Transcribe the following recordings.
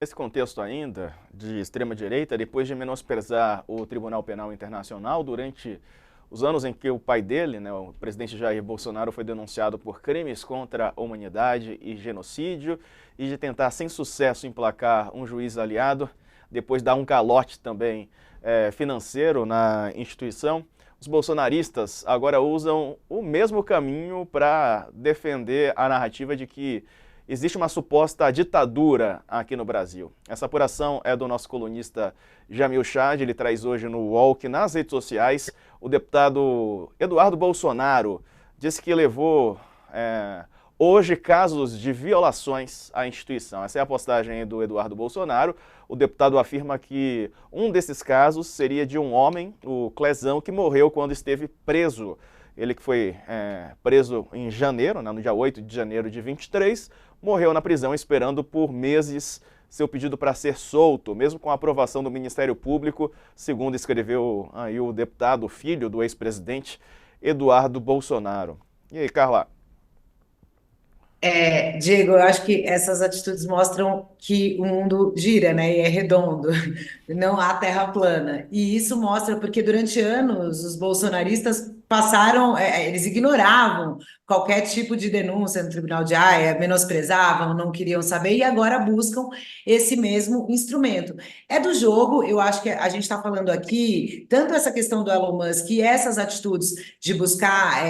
Nesse contexto ainda de extrema-direita, depois de menosprezar o Tribunal Penal Internacional durante os anos em que o pai dele, o presidente Jair Bolsonaro, foi denunciado por crimes contra a humanidade e genocídio, e de tentar sem sucesso emplacar um juiz aliado, depois dar um calote também financeiro na instituição, os bolsonaristas agora usam o mesmo caminho para defender a narrativa de que existe uma suposta ditadura aqui no Brasil. Essa apuração é do nosso colunista Jamil Chad, ele traz hoje no UOL que nas redes sociais o deputado Eduardo Bolsonaro disse que levou hoje casos de violações à instituição. Essa é a postagem do Eduardo Bolsonaro. O deputado afirma que um desses casos seria de um homem, o Clezão, que morreu quando esteve preso. Ele que foi preso em janeiro, no dia 8 de janeiro de 23, morreu na prisão esperando por meses seu pedido para ser solto, mesmo com a aprovação do Ministério Público, segundo escreveu aí o deputado, filho do ex-presidente Eduardo Bolsonaro. E aí, Carla? Diego, eu acho que essas atitudes mostram que o mundo gira, né, e é redondo, não há terra plana. E isso mostra porque durante anos os bolsonaristas passaram, eles ignoravam qualquer tipo de denúncia no Tribunal de Haia, menosprezavam, não queriam saber e agora buscam esse mesmo instrumento. É do jogo, eu acho que a gente está falando aqui, tanto essa questão do Elon Musk e essas atitudes de buscar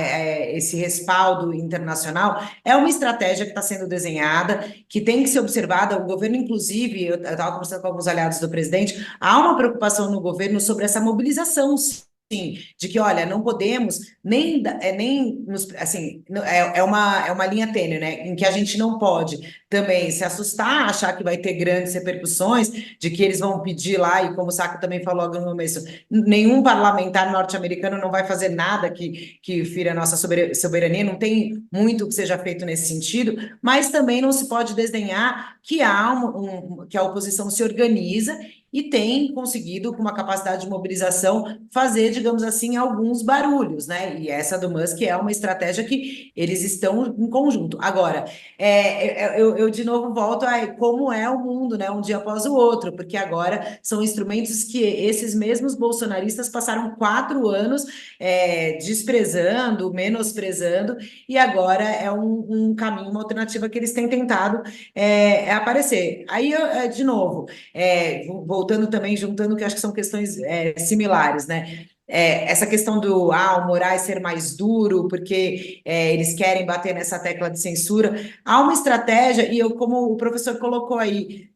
esse respaldo internacional, é uma estratégia que está sendo desenhada, que tem que ser observada. O governo, inclusive, eu estava conversando com alguns aliados do presidente, há uma preocupação no governo sobre essa mobilização, sim, de que, olha, não podemos nem assim, é uma linha tênue, né, em que a gente não pode também se assustar, achar que vai ter grandes repercussões, de que eles vão pedir lá, e como o Sacco também falou no começo, nenhum parlamentar norte-americano não vai fazer nada que fira a nossa soberania, não tem muito que seja feito nesse sentido, mas também não se pode desdenhar que que a oposição se organiza e tem conseguido, com uma capacidade de mobilização, fazer, digamos assim, alguns barulhos, né? E essa do Musk é uma estratégia que eles estão em conjunto. Agora, eu de novo volto a como é o mundo, né? Um dia após o outro, porque agora são instrumentos que esses mesmos bolsonaristas passaram 4 anos desprezando, menosprezando, e agora é um caminho, uma alternativa que eles têm tentado aparecer. Aí, de novo, voltando também, juntando que acho que são questões similares, né? Essa questão o Moraes ser mais duro, porque eles querem bater nessa tecla de censura. Há uma estratégia, e eu, como o professor colocou aí,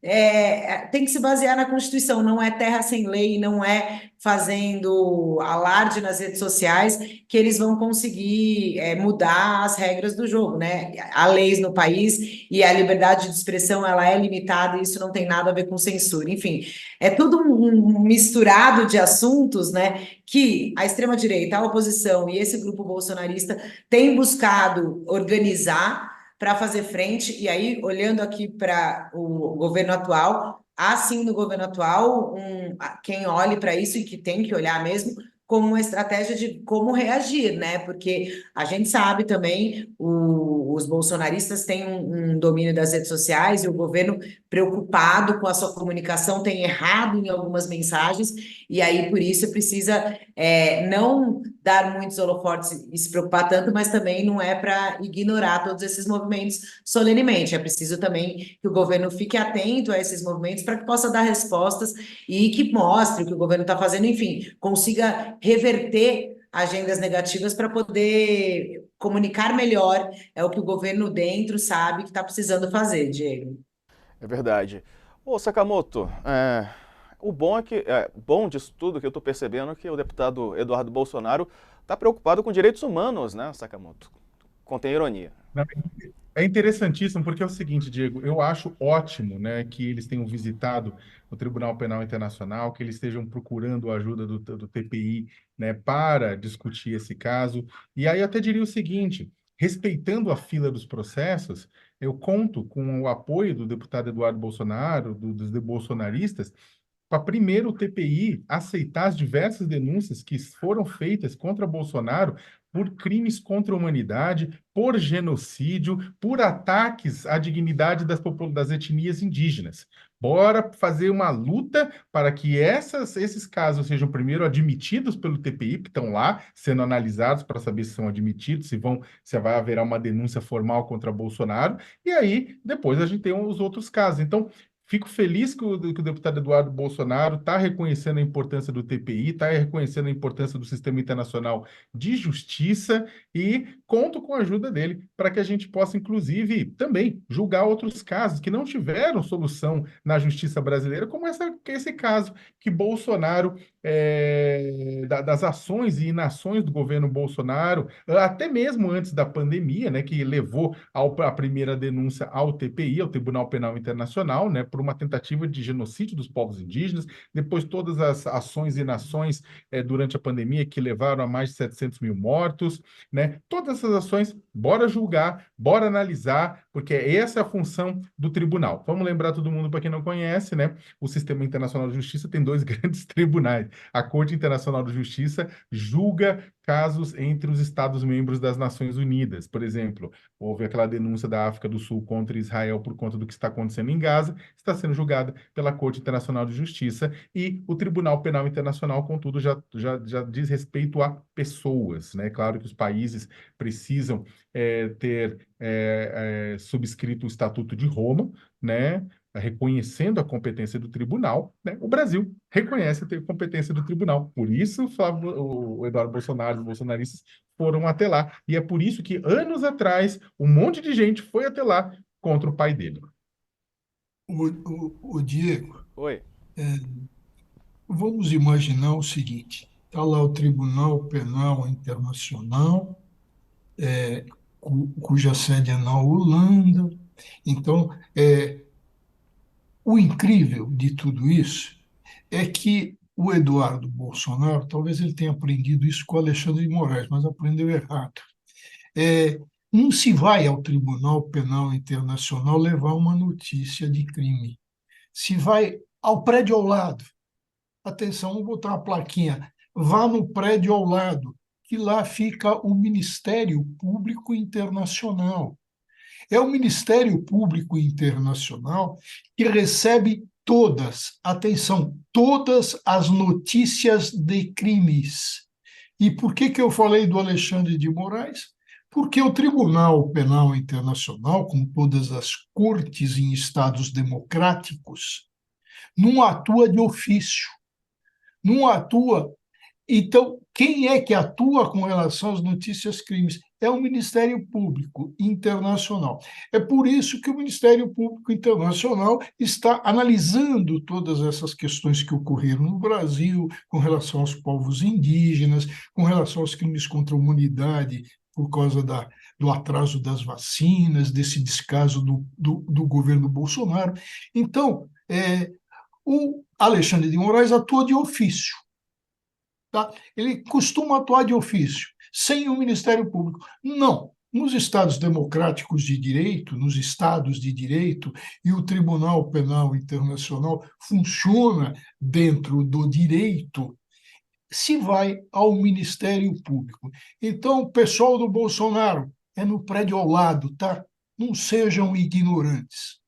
tem que se basear na Constituição, não é terra sem lei, não é fazendo alarde nas redes sociais que eles vão conseguir mudar as regras do jogo, né? Há leis no país e a liberdade de expressão ela é limitada e isso não tem nada a ver com censura. Enfim, é tudo um misturado de assuntos, né? Que a extrema-direita, a oposição e esse grupo bolsonarista têm buscado organizar para fazer frente, e aí, olhando aqui para o governo atual, há sim no governo atual quem olhe para isso e que tem que olhar mesmo como uma estratégia de como reagir, né? Porque a gente sabe também, os bolsonaristas têm um domínio das redes sociais e o governo, preocupado com a sua comunicação, tem errado em algumas mensagens, e aí por isso precisa não dar muitos holofotes e se preocupar tanto, mas também não é para ignorar todos esses movimentos solenemente. É preciso também que o governo fique atento a esses movimentos para que possa dar respostas e que mostre o que o governo está fazendo, enfim, consiga reverter agendas negativas para poder comunicar melhor o que o governo dentro sabe que está precisando fazer, Diego. É verdade. Ô, Sakamoto, o bom é que, bom disso tudo que eu estou percebendo é que o deputado Eduardo Bolsonaro está preocupado com direitos humanos, né, Sakamoto? Contém ironia. Não, é interessantíssimo porque é o seguinte, Diego, eu acho ótimo, né, que eles tenham visitado o Tribunal Penal Internacional, que eles estejam procurando a ajuda do TPI, né, para discutir esse caso. E aí eu até diria o seguinte, respeitando a fila dos processos, eu conto com o apoio do deputado Eduardo Bolsonaro, dos bolsonaristas, para primeiro o TPI aceitar as diversas denúncias que foram feitas contra Bolsonaro por crimes contra a humanidade, por genocídio, por ataques à dignidade das etnias indígenas. Bora fazer uma luta para que esses casos sejam primeiro admitidos pelo TPI, que estão lá sendo analisados para saber se são admitidos, se vai haver uma denúncia formal contra Bolsonaro, e aí depois a gente tem os outros casos. Então, fico feliz que o deputado Eduardo Bolsonaro está reconhecendo a importância do TPI, está reconhecendo a importância do sistema internacional de justiça e conto com a ajuda dele para que a gente possa, inclusive, também julgar outros casos que não tiveram solução na justiça brasileira, como esse caso que Bolsonaro, das ações e inações do governo Bolsonaro, até mesmo antes da pandemia, né, que levou a primeira denúncia ao TPI, ao Tribunal Penal Internacional, né, por uma tentativa de genocídio dos povos indígenas, depois todas as ações e inações durante a pandemia que levaram a mais de 700 mil mortos, né? Todas essas ações, bora julgar, bora analisar, porque essa é a função do tribunal. Vamos lembrar todo mundo, para quem não conhece, né? O Sistema Internacional de Justiça tem dois grandes tribunais. A Corte Internacional de Justiça julga casos entre os Estados-membros das Nações Unidas. Por exemplo, houve aquela denúncia da África do Sul contra Israel por conta do que está acontecendo em Gaza, está sendo julgada pela Corte Internacional de Justiça, e o Tribunal Penal Internacional, contudo, já diz respeito a pessoas, né? Claro que os países precisam ter subscrito o Estatuto de Roma, né? Reconhecendo a competência do tribunal, né? O Brasil reconhece a competência do tribunal. Por isso, o Eduardo Bolsonaro, os bolsonaristas foram até lá. E é por isso que, anos atrás, um monte de gente foi até lá contra o pai dele. O Diego, Oi. vamos imaginar o seguinte: está lá o Tribunal Penal Internacional, cuja sede é na Holanda. Então, o incrível de tudo isso é que o Eduardo Bolsonaro, talvez ele tenha aprendido isso com o Alexandre de Moraes, mas aprendeu errado. Não se vai ao Tribunal Penal Internacional levar uma notícia de crime. Se vai ao prédio ao lado. Atenção, vou botar uma plaquinha. Vá no prédio ao lado, que lá fica o Ministério Público Internacional. É o Ministério Público Internacional que recebe atenção, todas as notícias de crimes. E por que eu falei do Alexandre de Moraes? Porque o Tribunal Penal Internacional, como todas as cortes em estados democráticos, não atua de ofício, não atua. Então, quem é que atua com relação às notícias crimes? É o Ministério Público Internacional. É por isso que o Ministério Público Internacional está analisando todas essas questões que ocorreram no Brasil, com relação aos povos indígenas, com relação aos crimes contra a humanidade, por causa do atraso das vacinas, desse descaso do governo Bolsonaro. Então, o Alexandre de Moraes atua de ofício. Tá? Ele costuma atuar de ofício, sem o Ministério Público. Não. Nos Estados democráticos de direito, nos Estados de direito, e o Tribunal Penal Internacional funciona dentro do direito, se vai ao Ministério Público. Então, o pessoal do Bolsonaro é no prédio ao lado, tá? Não sejam ignorantes.